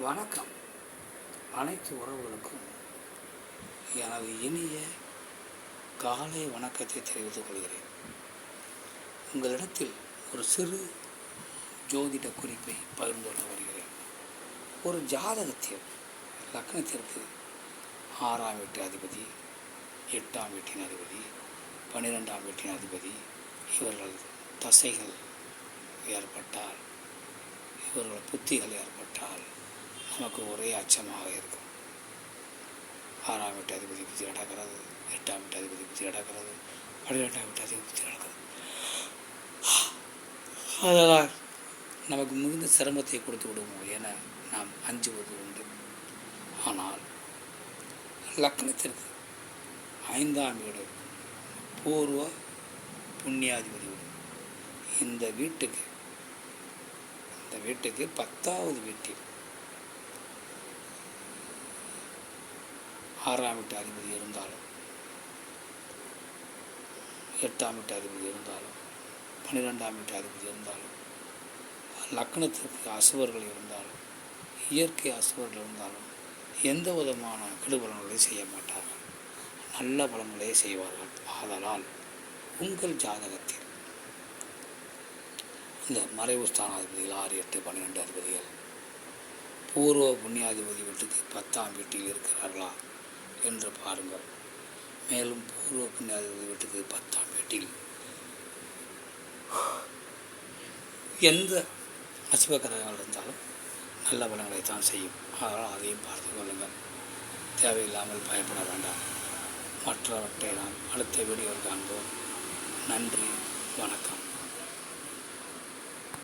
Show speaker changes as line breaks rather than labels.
வணக்கம். அனைத்து உறவுகளுக்கும் எனது இனிய காலை வணக்கத்தை தெரிவித்துக் கொள்கிறேன். உங்களிடத்தில் ஒரு சிறு ஜோதிட குறிப்பை பகிர்ந்து கொள்ள வருகிறேன். ஒரு ஜாதகத்தில் லக்னத்திற்கு 6ஆம் வீட்டு அதிபதி, 8ஆம் வீட்டின் அதிபதி, 12ஆம் வீட்டின் அதிபதி இவர்கள் தசைகள் ஏற்பட்டால், இவர்கள் புத்திகள் ஏற்பட்டால் நமக்கு ஒரே அச்சமாக இருக்கும். 6ஆம் வீட்டு அதிபதி புத்தி நடக்கிறது, 8ஆம் வீட்டு அதிபதி புத்தி நடக்கிறது, 12ஆம் வீட்டு அதிபதி புத்தி நடக்கிறது. அதனால் நமக்கு மிகுந்த சிரமத்தை கொடுத்து விடுவோம் என நாம் அஞ்சுவது உண்டு. ஆனால் லக்னத்திற்கு 5ஆம் வீடு பூர்வ புண்ணியாதிபதி வீடு. இந்த வீட்டுக்கு 10வது வீட்டில் 6ஆம் வீட்டு அதிபதி இருந்தாலும், 8ஆம் வீட்டு அதிபதி இருந்தாலும், 12ஆம் வீட்டு அதிபதி இருந்தாலும், லக்னத்திற்கு அசுவர்கள் இருந்தாலும், இயற்கை அசுவர்கள் இருந்தாலும் எந்த விதமான கெடுபலன்களையும் செய்ய மாட்டார்கள். நல்ல பலன்களே செய்வார்கள். ஆதலால் உங்கள் ஜாதகத்தில் இந்த மறைவு ஸ்தானாதிபதிகள் 6, 8, 12 அதிபதிகள் பூர்வ புண்ணியாதிபதி வீட்டுக்கு 10ஆம் வீட்டில் இருக்கிறார்களா என்று பாருங்கள். மேலும் பூர்வ புண்ணியாதிபதி வீட்டுக்கு 10ஆம் வீட்டில் எந்த அசுப கிரகங்கள் இருந்தாலும் நல்ல பலன்களை தான் செய்யும். அதனால் அதையும் பார்த்து கொள்ளுங்கள். தேவையில்லாமல் பயப்பட வேண்டாம். மற்றவற்றை நாம் அடுத்த வீடியோவில் காண்போம். நன்றி, வணக்கம்.